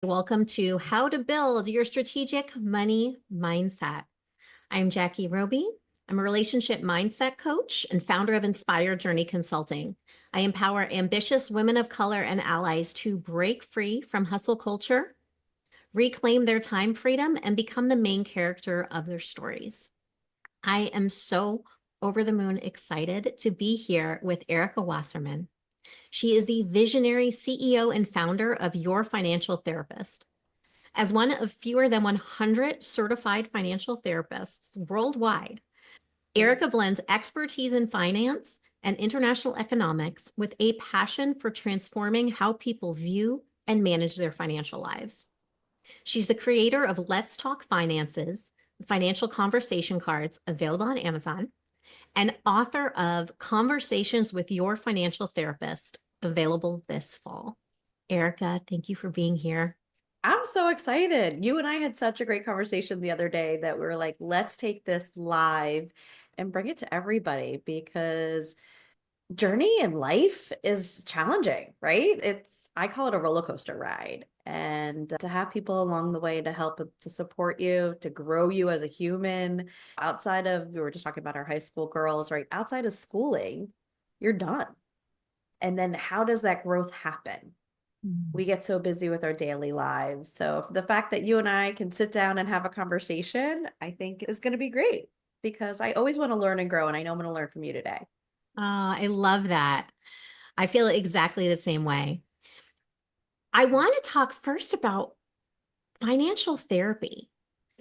Welcome to How to Build Your Strategic Money Mindset. I'm Jackie Roby. I'm a relationship mindset coach and founder of Inspire Journey Consulting. I empower ambitious women of color and allies to break free from hustle culture, reclaim their time freedom, and become the main character of their stories. I am so over the moon excited to be here with Erika Wasserman. She is the visionary CEO and founder of Your Financial Therapist. As one of fewer than 100 certified financial therapists worldwide, Erika blends expertise in finance and international economics with a passion for transforming how people view and manage their financial lives. She's the creator of Let's Talk Finances, financial conversation cards available on Amazon, and author of Conversations with Your Financial Therapist, available this fall. Erika, thank you for being here. I'm so excited. You and I had such a great conversation the other day that we were like, let's take this live and bring it to everybody because journey in life is challenging, right? I call it a roller coaster ride. And to have people along the way to help to support you, to grow you as a human outside of, we were just talking about our high school girls, right? Outside of schooling, you're done. And then how does that growth happen? We get so busy with our daily lives. So the fact that you and I can sit down and have a conversation, I think is going to be great because I always want to learn and grow. And I know I'm going to learn from you today. I love that. I feel exactly the same way. I want to talk first about financial therapy.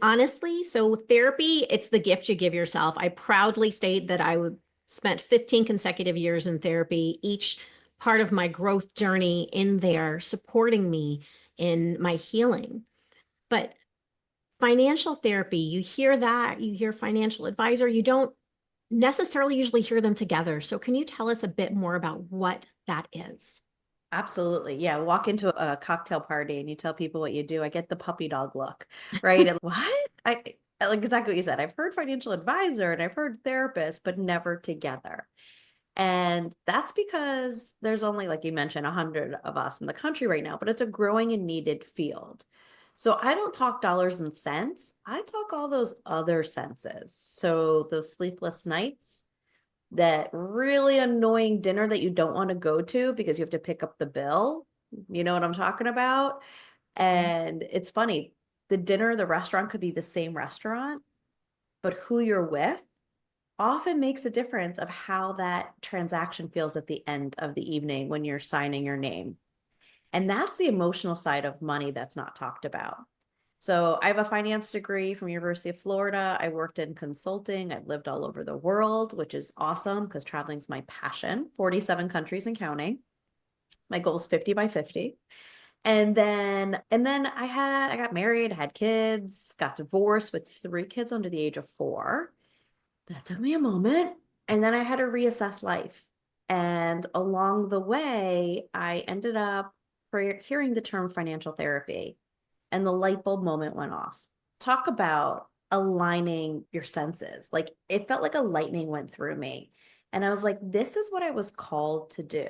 Honestly, so therapy, it's the gift you give yourself. I proudly state that spent 15 consecutive years in therapy, each part of my growth journey in there supporting me in my healing. But financial therapy, you hear that, you hear financial advisor, you don't necessarily usually hear them together. So can you tell us a bit more about what that is? Absolutely. Yeah. Walk into a cocktail party and you tell people what you do. I get the puppy dog look, right? And what? I like exactly what you said. I've heard financial advisor and I've heard therapist, but never together. And that's because there's only, like you mentioned, 100 of us in the country right now, but it's a growing and needed field. So I don't talk dollars and cents. I talk all those other senses. So those sleepless nights, that really annoying dinner that you don't want to go to because you have to pick up the bill. You know what I'm talking about? And it's funny, the dinner, the restaurant could be the same restaurant, but who you're with often makes a difference of how that transaction feels at the end of the evening when you're signing your name. And that's the emotional side of money that's not talked about. So I have a finance degree from University of Florida. I worked in consulting. I've lived all over the world, which is awesome because traveling is my passion. 47 countries and counting. My goal is 50 by 50. And then I got married, had kids, got divorced with 3 kids under the age of 4. That took me a moment. And then I had to reassess life. And along the way, I ended up hearing the term financial therapy, and the light bulb moment went off. Talk about aligning your senses. Like it felt like a lightning went through me. And I was like, this is what I was called to do.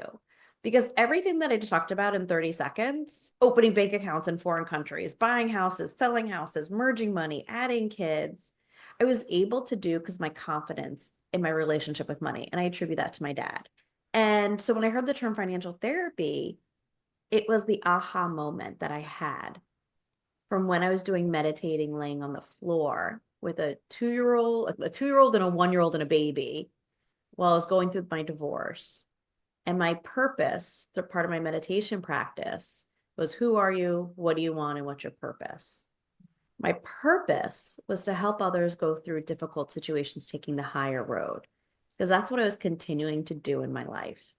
Because everything that I just talked about in 30 seconds, opening bank accounts in foreign countries, buying houses, selling houses, merging money, adding kids, I was able to do because my confidence in my relationship with money. And I attribute that to my dad. And so when I heard the term financial therapy, it was the aha moment that I had from when I was doing meditating, laying on the floor with a 2-year old and a 1-year-old and a baby while I was going through my divorce. And my purpose, the part of my meditation practice, was who are you, what do you want, and what's your purpose? My purpose was to help others go through difficult situations, taking the higher road, because that's what I was continuing to do in my life.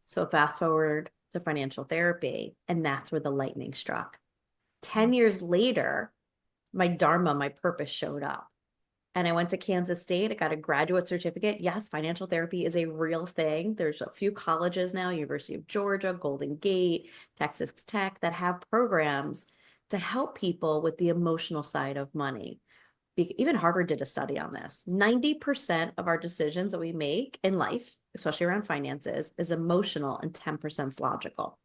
So fast forward to financial therapy, and that's where the lightning struck. 10 years later, my dharma, my purpose showed up. And I went to Kansas State. I got a graduate certificate. Yes, financial therapy is a real thing. There's a few colleges now, University of Georgia, Golden Gate, Texas Tech, that have programs to help people with the emotional side of money. Even Harvard did a study on this. 90% of our decisions that we make in life, especially around finances, is emotional and 10% is logical.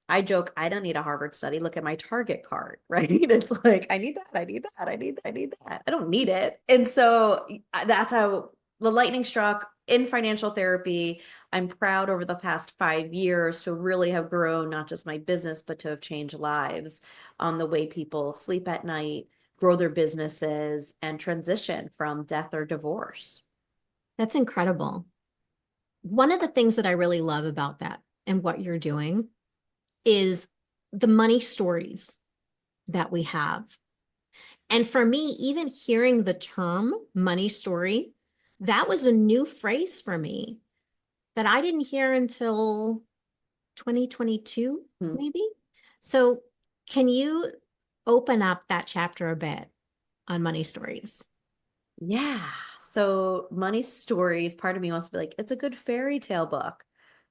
I joke, I don't need a Harvard study. Look at my Target card, right? It's like, I need that, I need that, I need that, I need that. I don't need it. And so that's how the lightning struck in financial therapy. I'm proud over the past 5 years to really have grown not just my business, but to have changed lives on the way people sleep at night, grow their businesses, and transition from death or divorce. That's incredible. One of the things that I really love about that and what you're doing is the money stories that we have. And for me, even hearing the term money story, that was a new phrase for me that I didn't hear until 2022, Hmm. maybe. So, can you open up that chapter a bit on money stories? Yeah. So money stories, part of me wants to be like, it's a good fairy tale book.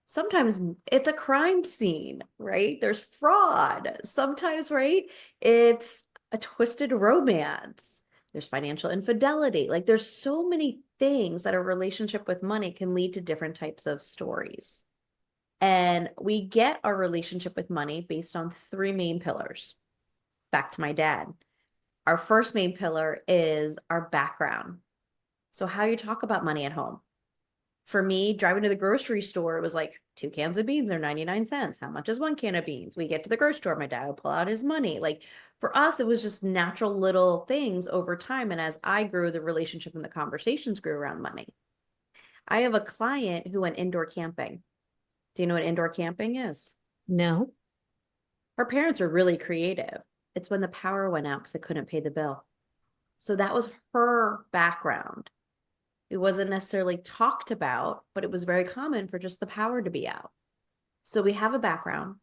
Sometimes it's a crime scene, right? There's fraud. Sometimes, right? It's a twisted romance. There's financial infidelity. Like there's so many things that a relationship with money can lead to different types of stories. And we get our relationship with money based on three main pillars. Back to my dad. Our first main pillar is our background. So how you talk about money at home. For me, driving to the grocery store, it was like 2 cans of beans are 99 cents. How much is one can of beans? We get to the grocery store, my dad would pull out his money. Like for us, it was just natural little things over time. And as I grew, the relationship and the conversations grew around money. I have a client who went indoor camping. Do you know what indoor camping is? No. Her parents were really creative. It's when the power went out because they couldn't pay the bill. So that was her background. It wasn't necessarily talked about, but it was very common for just the power to be out. So we have a background.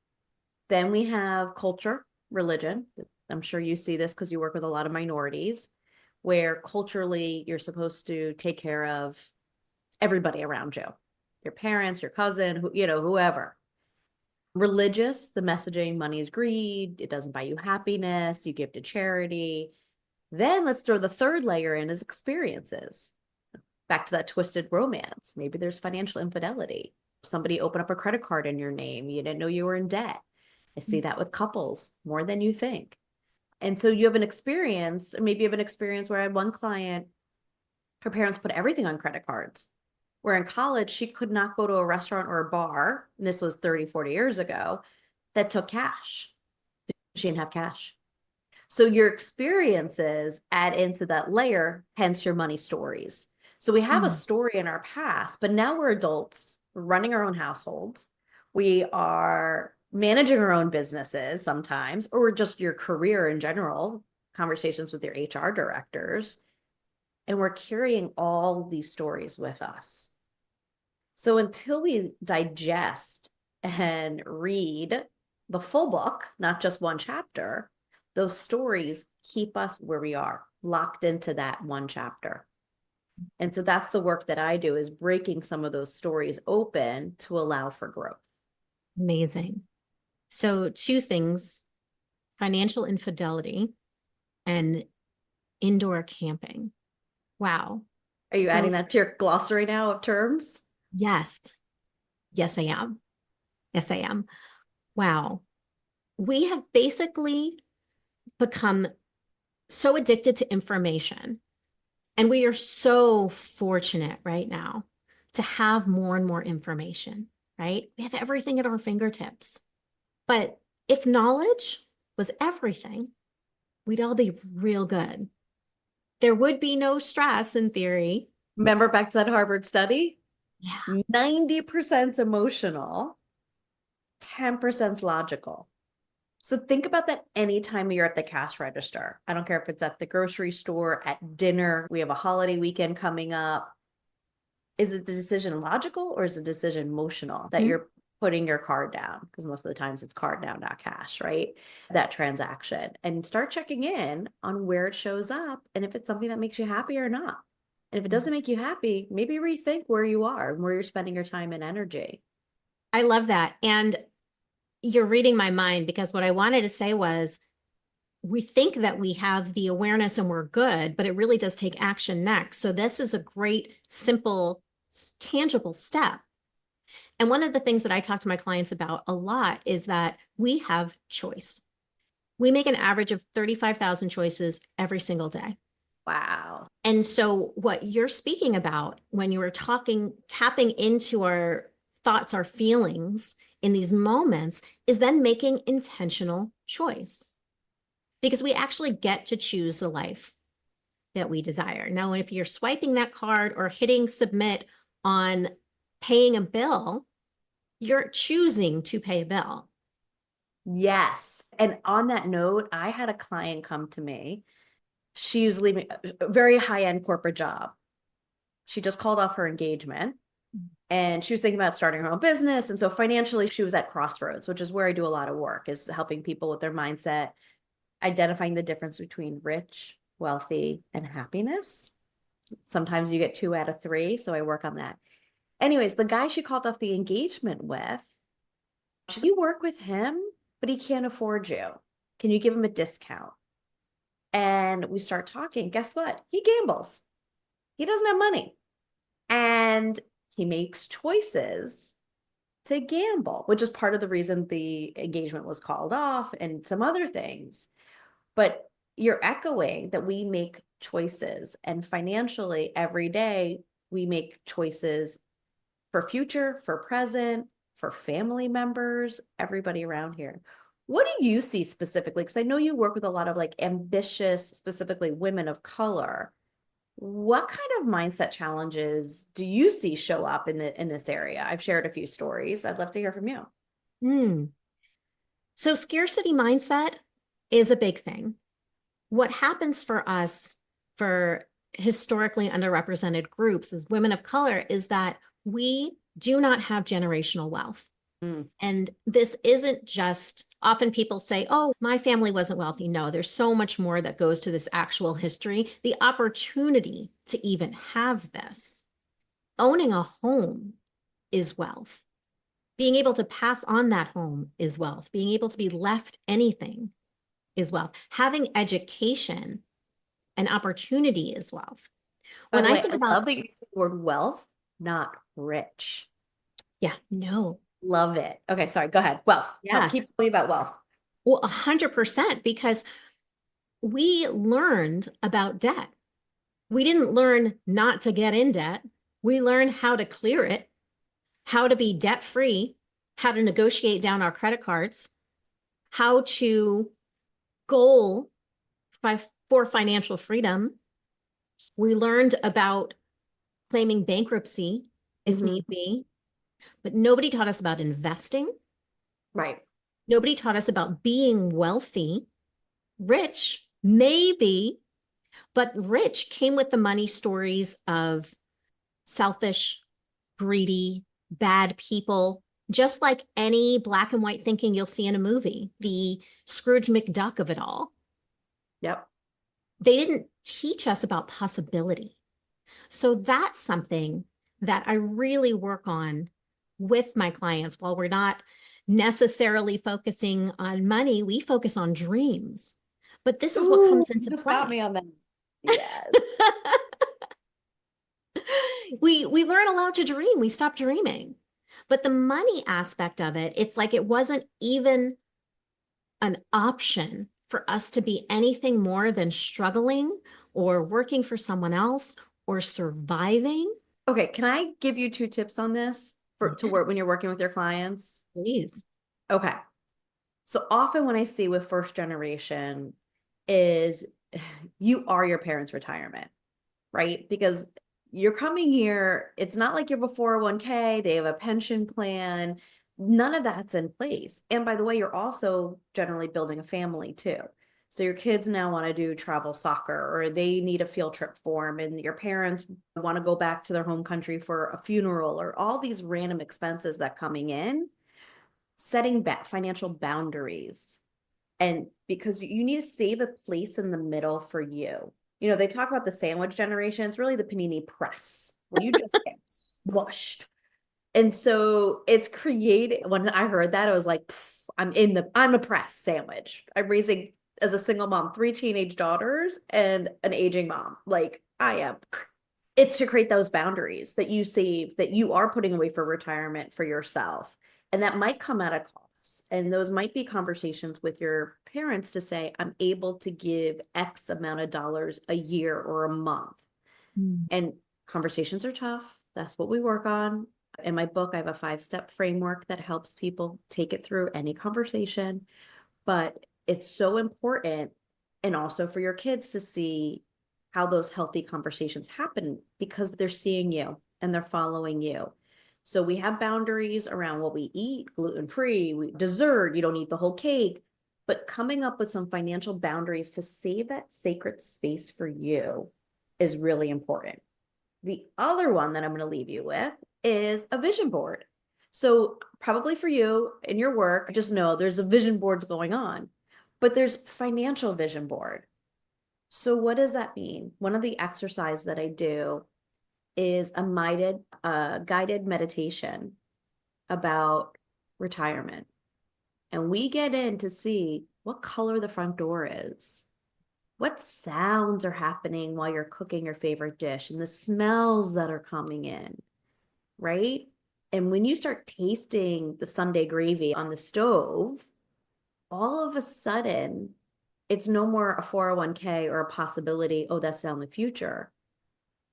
Then we have culture, religion. I'm sure you see this because you work with a lot of minorities, where culturally you're supposed to take care of everybody around you, your parents, your cousin, whoever. Religious, the messaging, money is greed. It doesn't buy you happiness. You give to charity. Then let's throw the third layer in as experiences. Back to that twisted romance. Maybe there's financial infidelity. Somebody opened up a credit card in your name. You didn't know you were in debt. I see that with couples more than you think. And so you have an experience, maybe you have an experience where I had one client, her parents put everything on credit cards. Where in college, she could not go to a restaurant or a bar, and this was 30, 40 years ago, that took cash. She didn't have cash. So your experiences add into that layer, hence your money stories. So we have a Mm. story in our past, but now we're adults, we're running our own households. We are managing our own businesses sometimes, or just your career in general, conversations with your HR directors. And we're carrying all these stories with us. So until we digest and read the full book, not just one chapter, those stories keep us where we are, locked into that one chapter. And so that's the work that I do is breaking some of those stories open to allow for growth. Amazing. So, two things: financial infidelity and indoor camping. Wow. Are you adding Those, that to your glossary now of terms? yes. Yes, I am. Yes, I am. Wow. We have basically become so addicted to information. And we are so fortunate right now to have more and more information, right? We have everything at our fingertips. But if knowledge was everything, we'd all be real good. There would be no stress in theory. Remember back to that Harvard study? Yeah. 90% emotional, 10% logical. So think about that anytime you're at the cash register. I don't care if it's at the grocery store, at dinner, we have a holiday weekend coming up. Is it the decision logical or is the decision emotional that Mhm. you're putting your card down? Because most of the times it's card now, not cash, right? That transaction. And start checking in on where it shows up and if it's something that makes you happy or not. And if it doesn't make you happy, maybe rethink where you are and where you're spending your time and energy. I love that. And you're reading my mind because what I wanted to say was we think that we have the awareness and we're good, but it really does take action next. So this is a great, simple, tangible step. And one of the things that I talk to my clients about a lot is that we have choice. We make an average of 35,000 choices every single day. Wow. And so what you're speaking about when you were tapping into our thoughts, our feelings in these moments is then making intentional choice because we actually get to choose the life that we desire. Now, if you're swiping that card or hitting submit on paying a bill, you're choosing to pay a bill. Yes. And on that note, I had a client come to me. She was leaving a very high-end corporate job. She just called off her engagement and she was thinking about starting her own business. And so financially, she was at crossroads, which is where I do a lot of work, is helping people with their mindset, identifying the difference between rich, wealthy, and happiness. Sometimes you get 2 out of 3. So I work on that. Anyways, the guy she called off the engagement with, she said, you work with him, but he can't afford you. Can you give him a discount? And we start talking. Guess what? He gambles. He doesn't have money. And he makes choices to gamble, which is part of the reason the engagement was called off and some other things. But you're echoing that we make choices, and financially every day we make choices for future, for present, for family members, everybody around here. What do you see specifically? Because I know you work with a lot of like ambitious, specifically women of color. What kind of mindset challenges do you see show up in this area? I've shared a few stories. I'd love to hear from you. Hmm. So scarcity mindset is a big thing. What happens for us, for historically underrepresented groups as women of color, is that we do not have generational wealth. Mm. And this isn't just, often people say, oh, my family wasn't wealthy. No, there's so much more that goes to this actual history. The opportunity to even have this. Owning a home is wealth. Being able to pass on that home is wealth. Being able to be left anything is wealth. Having education and opportunity is wealth. By When the I way, think I about, love that you use the word wealth, not rich. yeah, no, Love it. Okay, sorry, go ahead. Wealth. yeah, Keep telling me about wealth. well, 100%, because we learned about debt. We didn't learn not to get in debt. We learned how to clear it, how to be debt free, how to negotiate down our credit cards, how to goal for financial freedom. We learned about claiming bankruptcy if Mhm. need be, but nobody taught us about investing. Right. Nobody taught us about being wealthy. Rich, maybe, but rich came with the money stories of selfish, greedy, bad people, just like any black and white thinking you'll see in a movie, the Scrooge McDuck of it all. Yep. They didn't teach us about possibility. So that's something that I really work on with my clients. While we're not necessarily focusing on money, we focus on dreams. But this is what Ooh, comes into you just got play. me on that. Yes. We weren't allowed to dream. We stopped dreaming. But the money aspect of it, it's like it wasn't even an option for us to be anything more than struggling or working for someone else or surviving. Okay, can I give you 2 tips on this for to Yeah, work when you're working with your clients? please. Okay. So often when I see with first generation is you are your parents' retirement, right? Because you're coming here, it's not like you have a 401k, they have a pension plan. None of that's in place. And by the way, you're also generally building a family too. So your kids now want to do travel soccer or they need a field trip form, and your parents want to go back to their home country for a funeral or all these random expenses that coming in, setting financial boundaries. And because you need to save a place in the middle for you. You know, they talk about the sandwich generation. It's really the panini press where you just get smushed. And so it's created. When I heard that, I was like, I'm a press sandwich. I'm raising as a single mom, 3 teenage daughters and an aging mom. Like I am. It's to create those boundaries that you save, that you are putting away for retirement for yourself. And that might come at a cost. And those might be conversations with your parents to say, I'm able to give X amount of dollars a year or a month. Mm. And conversations are tough. That's what we work on. In my book, I have a 5-step framework that helps people take it through any conversation. But it's so important, and also for your kids to see how those healthy conversations happen because they're seeing you and they're following you. So we have boundaries around what we eat, gluten-free, dessert, you don't eat the whole cake, but coming up with some financial boundaries to save that sacred space for you is really important. The other one that I'm going to leave you with is a vision board. So probably for you in your work, just know there's a vision boards going on, but there's financial vision board. So what does that mean? One of the exercises that I do is a guided meditation about retirement. And we get in to see what color the front door is, what sounds are happening while you're cooking your favorite dish, and the smells that are coming in, right? And when you start tasting the Sunday gravy on the stove, all of a sudden, it's no more a 401k or a possibility, oh, that's down the future.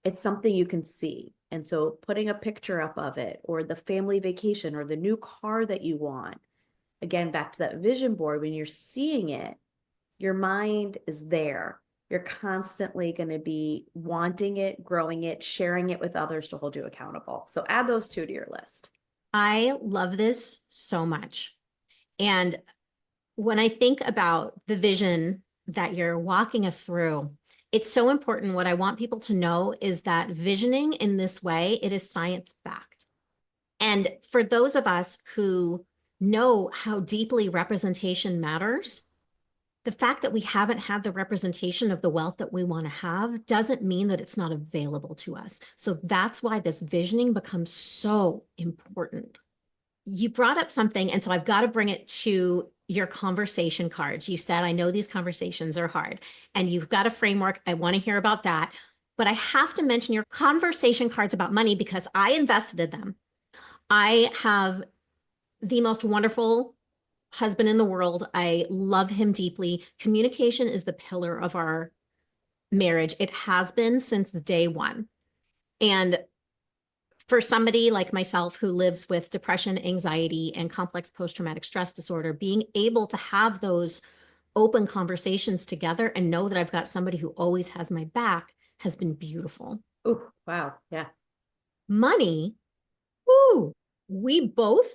It's something you can see. And so putting a picture up of it, or the family vacation, or the new car that you want, again, back to that vision board, when you're seeing it, your mind is there. You're constantly going to be wanting it, growing it, sharing it with others to hold you accountable. So add those two to your list. I love this so much. And when I think about the vision that you're walking us through, it's so important. What I want people to know is that visioning in this way, it is science backed. And for those of us who know how deeply representation matters, the fact that we haven't had the representation of the wealth that we want to have doesn't mean that it's not available to us. So that's why this visioning becomes so important. You brought up something, and so I've got to bring it to your conversation cards. You said, I know these conversations are hard, and you've got a framework. I want to hear about that. But I have to mention your conversation cards about money because I invested in them. I have the most wonderful husband in the world. I love him deeply. Communication is the pillar of our marriage. It has been since day one. And for somebody like myself who lives with depression, anxiety, and complex post-traumatic stress disorder, being able to have those open conversations together and know that I've got somebody who always has my back has been beautiful. Oh, wow. Yeah. Money, woo, we both,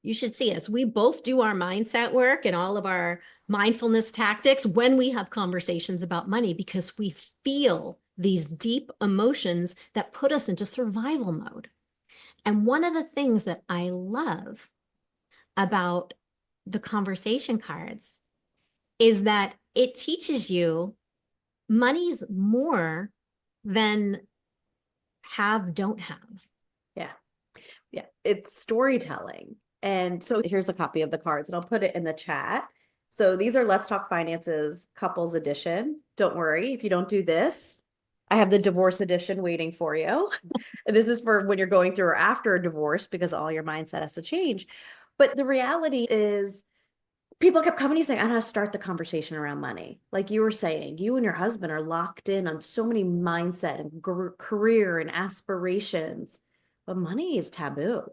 you should see us, we both do our mindset work and all of our mindfulness tactics when we have conversations about money because we feel these deep emotions that put us into survival mode. And one of the things that I love about the conversation cards is that it teaches you money's more than have, don't have. Yeah. Yeah. It's storytelling. And so here's a copy of the cards, and I'll put it in the chat. So these are Let's Talk Finances Couples Edition. Don't worry if you don't do this. I have the divorce edition waiting for you. And this is for when you're going through or after a divorce because all your mindset has to change. But the reality is, people kept coming to you saying, I know how to start the conversation around money. Like you were saying, you and your husband are locked in on so many mindset and career and aspirations, but money is taboo.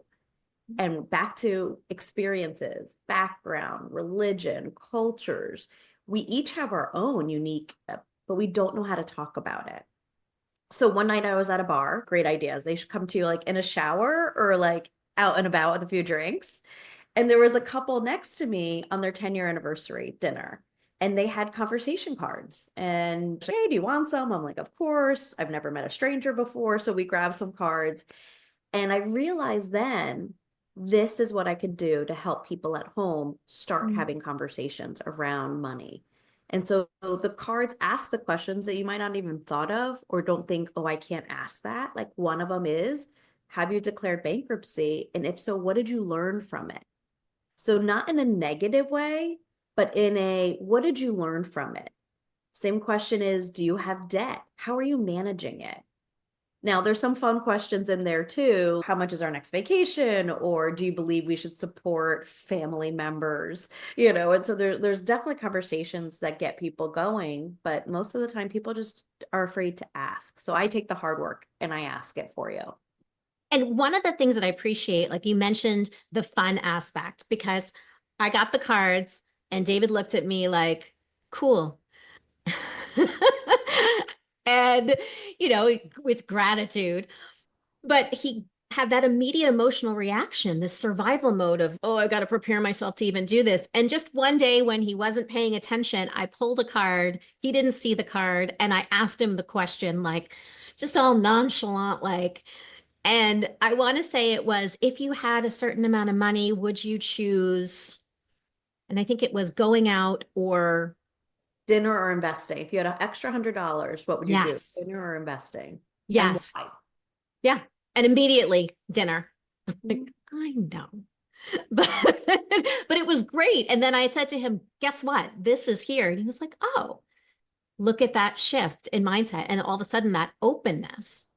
And back to experiences, background, religion, cultures. We each have our own unique, but we don't know how to talk about it. So one night I was at a bar, great ideas. They should come to you like in a shower or like out and about with a few drinks. And there was a couple next to me on their 10-year anniversary dinner. And they had conversation cards. And hey, do you want some? I'm like, of course. I've never met a stranger before. So we grabbed some cards. And I realized then this is what I could do to help people at home start having conversations around money. And so the cards ask the questions that you might not even thought of or don't think, oh, I can't ask that. Like one of them is, have you declared bankruptcy? And if so, what did you learn from it? So not in a negative way, but in a, what did you learn from it? Same question is, do you have debt? How are you managing it? Now, there's some fun questions in there too. How much is our next vacation? Or do you believe we should support family members? And so there's definitely conversations that get people going, but most of the time people just are afraid to ask. So I take the hard work and I ask it for you. And one of the things that I appreciate, like you mentioned the fun aspect, because I got the cards and David looked at me like, cool. And, with gratitude. But he had that immediate emotional reaction, this survival mode of, oh, I got to prepare myself to even do this. And just one day when he wasn't paying attention, I pulled a card. He didn't see the card. And I asked him the question, like, just all nonchalant, like, and I want to say it was, if you had a certain amount of money, would you choose? And I think it was going out or, Dinner or investing? If you had an extra $100, what would you do? yes, Dinner or investing? And yes, why? yeah. And immediately dinner. Like, Mhm. I know. But but it was great. And then I had said to him, guess what? This is here. And he was like, oh, look at that shift in mindset. And all of a sudden that openness.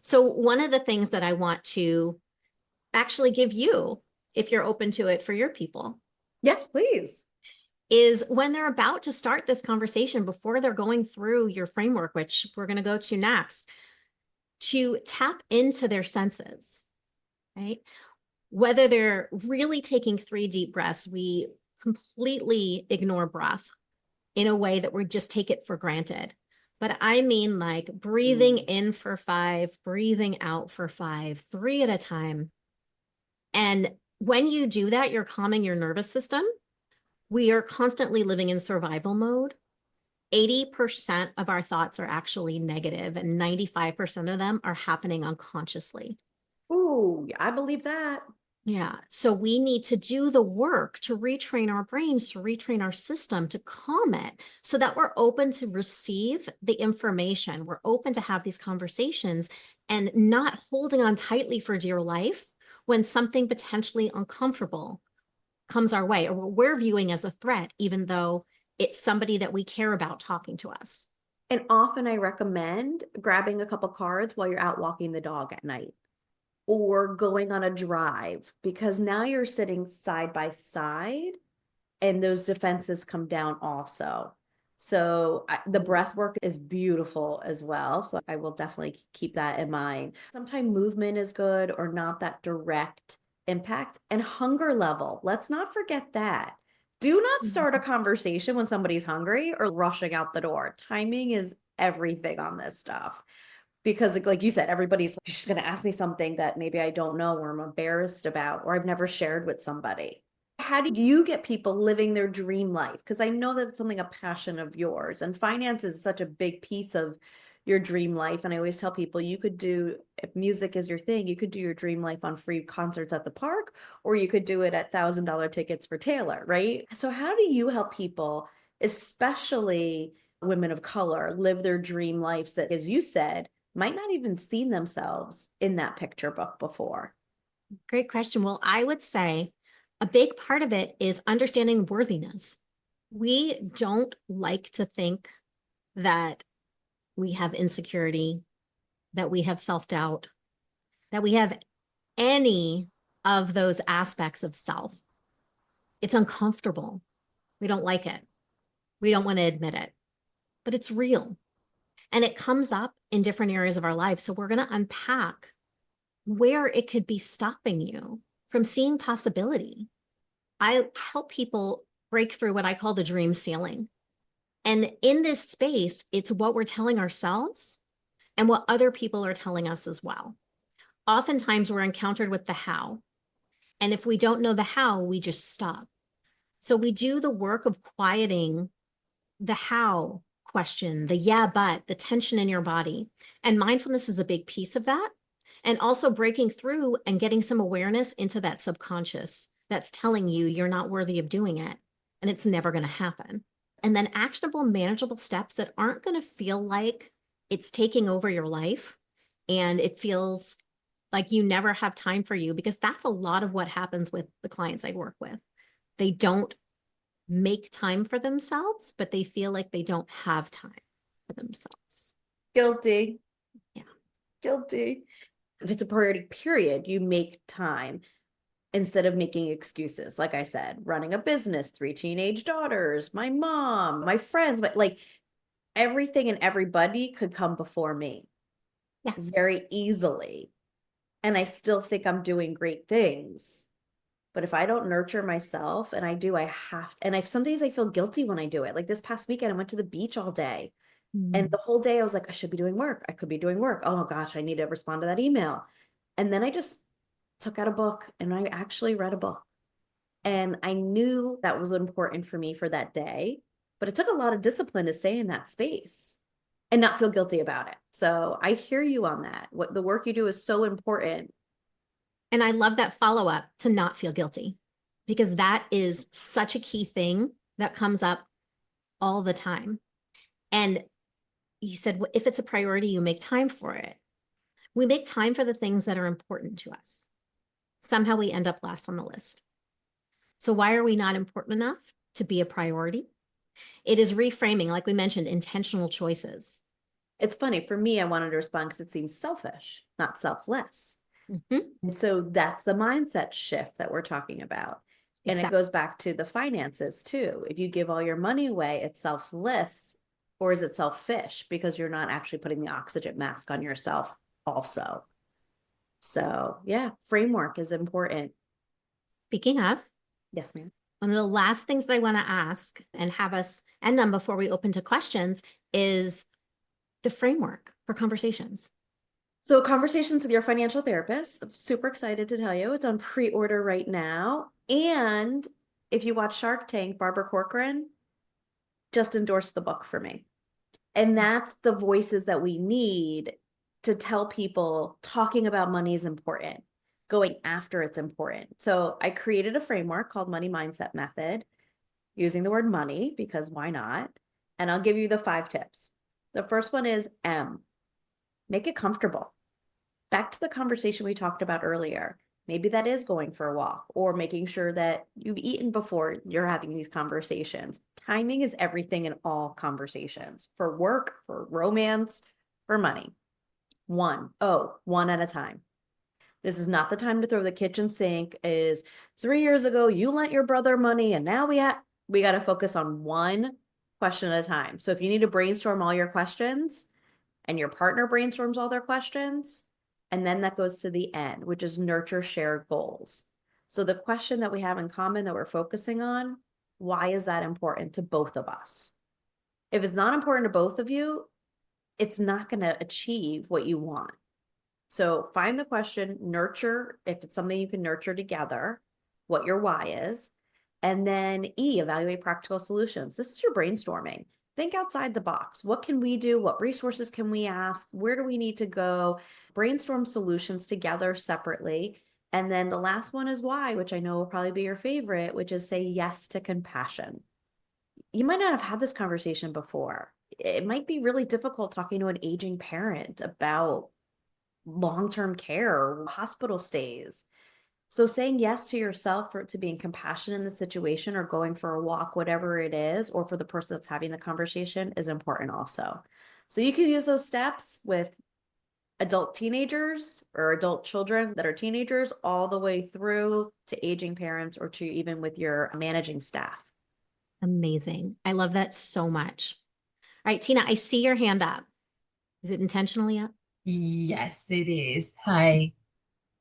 So one of the things that I want to actually give you, if you're open to it for your people, Yes, please. is when they're about to start this conversation, before they're going through your framework, which we're going to go to next, to tap into their senses, right? Whether they're really taking 3 deep breaths, we completely ignore breath in a way that we just take it for granted. But I mean, like breathing Mm. in for 5, breathing out for 5, 3 at a time. And when you do that, you're calming your nervous system. We are constantly living in survival mode. 80% of our thoughts are actually negative, and 95% of them are happening unconsciously. Ooh, I believe that. Yeah. So we need to do the work to retrain our brains, to retrain our system, to calm it so that we're open to receive the information. We're open to have these conversations and not holding on tightly for dear life when something potentially uncomfortable comes our way or we're viewing as a threat, even though it's somebody that we care about talking to us. And often I recommend grabbing a couple cards while you're out walking the dog at night or going on a drive because now you're sitting side by side and those defenses come down also. So the breath work is beautiful as well. So I will definitely keep that in mind. Sometimes movement is good or not that direct impact and hunger level. Let's not forget that. Do not start a conversation when somebody's hungry or rushing out the door. Timing is everything on this stuff because like you said, everybody's like, she's going to ask me something that maybe I don't know or I'm embarrassed about or I've never shared with somebody. How do you get people living their dream life? Because I know that it's something a passion of yours and finance is such a big piece of your dream life. And I always tell people you could do, if music is your thing, you could do your dream life on free concerts at the park, or you could do it at $1,000 tickets for Taylor, right? So how do you help people, especially women of color, live their dream lives that, as you said, might not even seen themselves in that picture book before? Great question. Well, I would say a big part of it is understanding worthiness. We don't like to think that we have insecurity, that we have self doubt, that we have any of those aspects of self. It's uncomfortable. We don't like it. We don't want to admit it, but it's real. And it comes up in different areas of our life. So we're going to unpack where it could be stopping you from seeing possibility. I help people break through what I call the dream ceiling. And in this space, it's what we're telling ourselves and what other people are telling us as well. Oftentimes, we're encountered with the how. And if we don't know the how, we just stop. So we do the work of quieting the how question, the yeah, but, the tension in your body. And mindfulness is a big piece of that. And also breaking through and getting some awareness into that subconscious that's telling you you're not worthy of doing it and it's never going to happen. And then actionable, manageable steps that aren't going to feel like it's taking over your life and it feels like you never have time for you, because that's a lot of what happens with the clients I work with. They don't make time for themselves, but they feel like they don't have time for themselves. Guilty. Yeah. Guilty. If it's a priority period, you make time instead of making excuses. Like I said, running a business, three teenage daughters, my mom, my friends, but like everything and everybody could come before me Yes. very easily. And I still think I'm doing great things. But if I don't nurture myself, and I do, I have, and I some days I feel guilty when I do it. Like this past weekend, I went to the beach all day. And Mm. the whole day I was like, I should be doing work. I could be doing work. Oh gosh, I need to respond to that email. And then I just took out a book and I actually read a book. And I knew that was important for me for that day. But it took a lot of discipline to stay in that space and not feel guilty about it. So I hear you on that. What the work you do is so important. And I love that follow up to not feel guilty because that is such a key thing that comes up all the time. And you said, if it's a priority, you make time for it. We make time for the things that are important to us. Somehow we end up last on the list. So, why are we not important enough to be a priority? It is reframing, like we mentioned, intentional choices. It's funny for me, I wanted to respond because it seems selfish, not selfless. Mm-hmm. And so that's the mindset shift that we're talking about. And it Exactly. goes back to the finances too. If you give all your money away, it's selfless, or is it selfish because you're not actually putting the oxygen mask on yourself also? So, yeah, framework is important. Speaking of, Yes, ma'am. one of the last things that I want to ask and have us end on before we open to questions is the framework for conversations. So, conversations with your financial therapist. I'm super excited to tell you it's on pre order right now. And if you watch Shark Tank, Barbara Corcoran just endorsed the book for me. And that's the voices that we need to tell people talking about money is important, going after it's important. So I created a framework called Money Mindset Method using the word money because why not? And I'll give you the 5 tips. The first one is M, make it comfortable. Back to the conversation we talked about earlier. Maybe that is going for a walk or making sure that you've eaten before you're having these conversations. Timing is everything in all conversations for work, for romance, for money. One at a time. This is not the time to throw the kitchen sink. Is 3 years ago you lent your brother money and now we got to focus on one question at a time. So if you need to brainstorm all your questions, and your partner brainstorms all their questions. And then that goes to the end, which is nurture shared goals. So the question that we have in common that we're focusing on, why is that important to both of us? If it's not important to both of you, it's not going to achieve what you want. So find the question, nurture, if it's something you can nurture together, what your why is. And then E, evaluate practical solutions. This is your brainstorming. Think outside the box. What can we do? What resources can we ask? Where do we need to go? Brainstorm solutions together separately. And then the last one is why, which I know will probably be your favorite, which is say yes to compassion. You might not have had this conversation before. It might be really difficult talking to an aging parent about long-term care or hospital stays. So saying yes to yourself for to being compassionate in the situation or going for a walk, whatever it is, or for the person that's having the conversation is important also. So you can use those steps with adult teenagers or adult children that are teenagers all the way through to aging parents or to even with your managing staff. Amazing. I love that so much. All right, Tina, I see your hand up. Is it intentionally up? Yes, it is. Hi.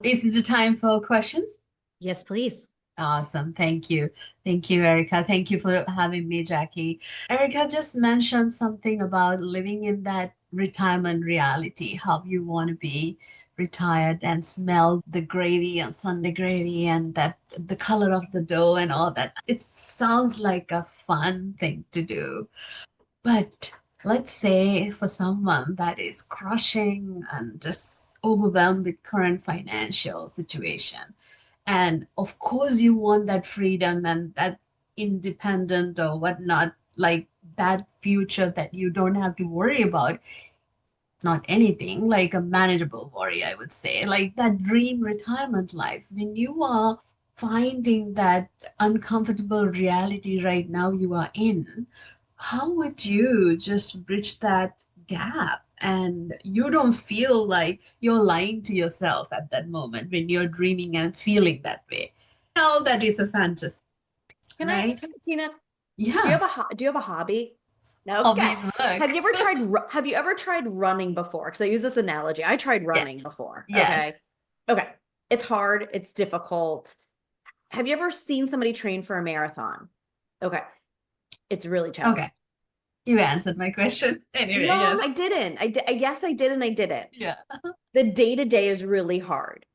Is it the time for questions? Yes, please. Awesome. Thank you. Thank you, Erica. Thank you for having me, Jackie. Erica just mentioned something about living in that retirement reality, how you want to be retired and smell the gravy and Sunday gravy and that the color of the dough and all that. It sounds like a fun thing to do. But let's say for someone that is crushing and just overwhelmed with current financial situation, and of course you want that freedom and that independent or whatnot, like that future that you don't have to worry about, not anything like a manageable worry, I would say, like that dream retirement life. When you are finding that uncomfortable reality right now you are in, how would you just bridge that gap and you don't feel like you're lying to yourself at that moment when you're dreaming and feeling that way. Now that is a fantasy, right? Tina, Yeah, do you have a hobby? No. Okay. hobbies work. Have you ever tried running before? Because I use this analogy. I tried Yeah, running before. Okay. yes. Okay. It's hard. It's difficult. Have you ever seen somebody train for a marathon? Okay. It's really challenging. Okay, you answered my question. Anyway, No, yes. I didn't. Yes, I did, and I didn't. Yeah. The day to day is really hard.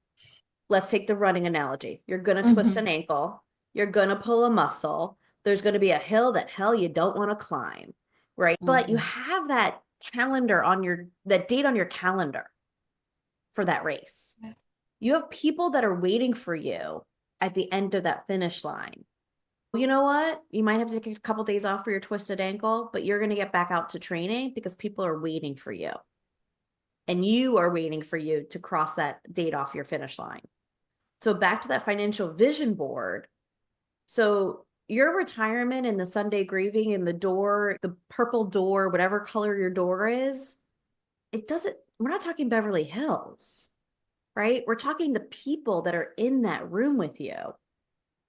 Let's take the running analogy. You're going to twist Mhm. an ankle. You're going to pull a muscle. There's going to be a hill that hell you don't want to climb, right? But you Mhm. have that that date on your calendar for that race. Yes. You have people that are waiting for you at the end of that finish line. You know what? You might have to take a couple days off for your twisted ankle, but you're going to get back out to training because people are waiting for you. And you are waiting for you to cross that date off your finish line. So back to that financial vision board. So your retirement and the Sunday grieving and the door, the purple door, whatever color your door is, we're not talking Beverly Hills, right? We're talking the people that are in that room with you.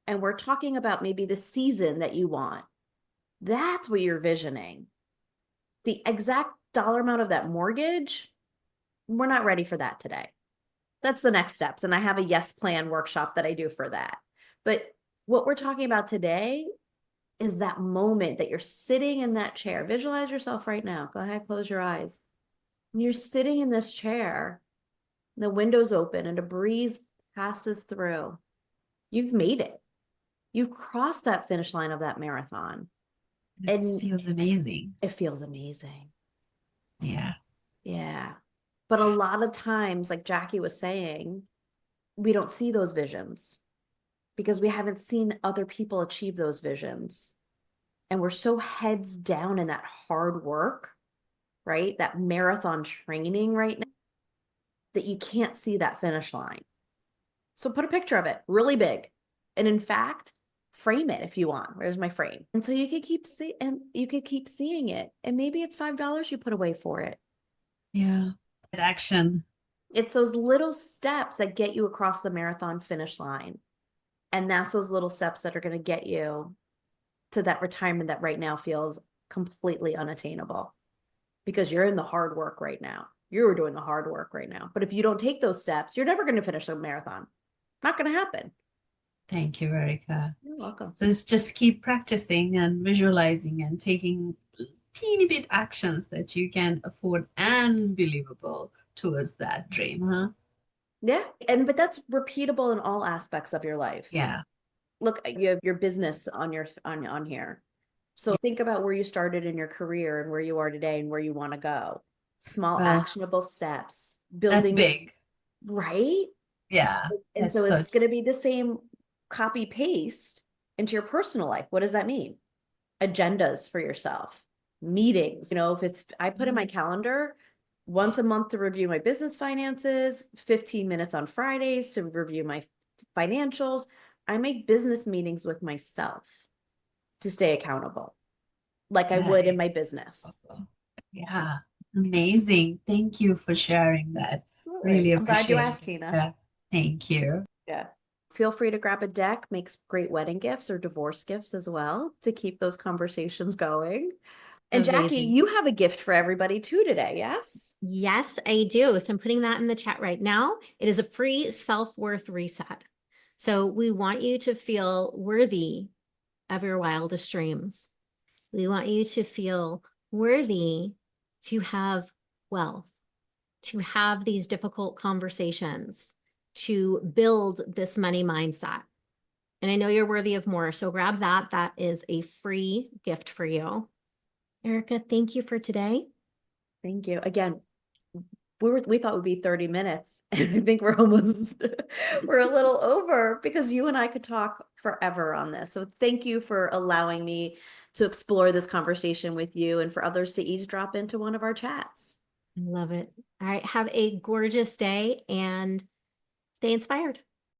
And we're talking about maybe the season that you want. That's what you're visioning. The exact dollar amount of that mortgage, we're not ready for that today. That's the next steps. And I have a yes plan workshop that I do for that. But what we're talking about today is that moment that you're sitting in that chair. Visualize yourself right now. Go ahead, close your eyes. And you're sitting in this chair, the window's open and a breeze passes through. You've made it. You've crossed that finish line of that marathon. It And feels amazing. it feels amazing. Yeah. Yeah. But a lot of times, like Jackie was saying, we don't see those visions because we haven't seen other people achieve those visions. And we're so heads down in that hard work, right? That marathon training right now that you can't see that finish line. So put a picture of it really big. And in fact, frame it if you want. Where's my frame? And so you could keep seeing it. And maybe it's $5 you put away for it. Yeah. Action. It's those little steps that get you across the marathon finish line. And that's those little steps that are going to get you to that retirement that right now feels completely unattainable because you're in the hard work right now. You're doing the hard work right now. But if you don't take those steps, you're never going to finish a marathon. Not going to happen. Thank you, Erika. You're welcome. So it's just keep practicing and visualizing and taking teeny bit actions that you can afford and believable towards that dream, huh? Yeah. But that's repeatable in all aspects of your life. Yeah. Look, you have your business on here. So think about where you started in your career and where you are today and where you want to go. Small Well, actionable steps, that's building, big. right? Yeah. And That's so so it's going to be the same copy paste into your personal life. What does that mean? Agendas for yourself, meetings. If I put in my calendar once a month to review my business finances, 15 minutes on Fridays to review my financials. I make business meetings with myself to stay accountable, like I would in my nice. business. Yeah. Amazing. Thank you for sharing that. Absolutely. Really I'm glad you appreciate asked, it. Tina. Yeah. Thank you. Yeah. Feel free to grab a deck, makes great wedding gifts or divorce gifts as well to keep those conversations going. And Jackie, Amazing. you have a gift for everybody too today, yes? Yes, I do. So I'm putting that in the chat right now. It is a free self-worth reset. So we want you to feel worthy of your wildest dreams. We want you to feel worthy to have wealth, to have these difficult conversations, to build this money mindset. And I know you're worthy of more. So grab that. That is a free gift for you. Erika, thank you for today. Thank you. Again, we thought it would be 30 minutes. And I think we're almost we're a little over because you and I could talk forever on this. So thank you for allowing me to explore this conversation with you and for others to eavesdrop into one of our chats. I love it. All right. Have a gorgeous day and stay inspired.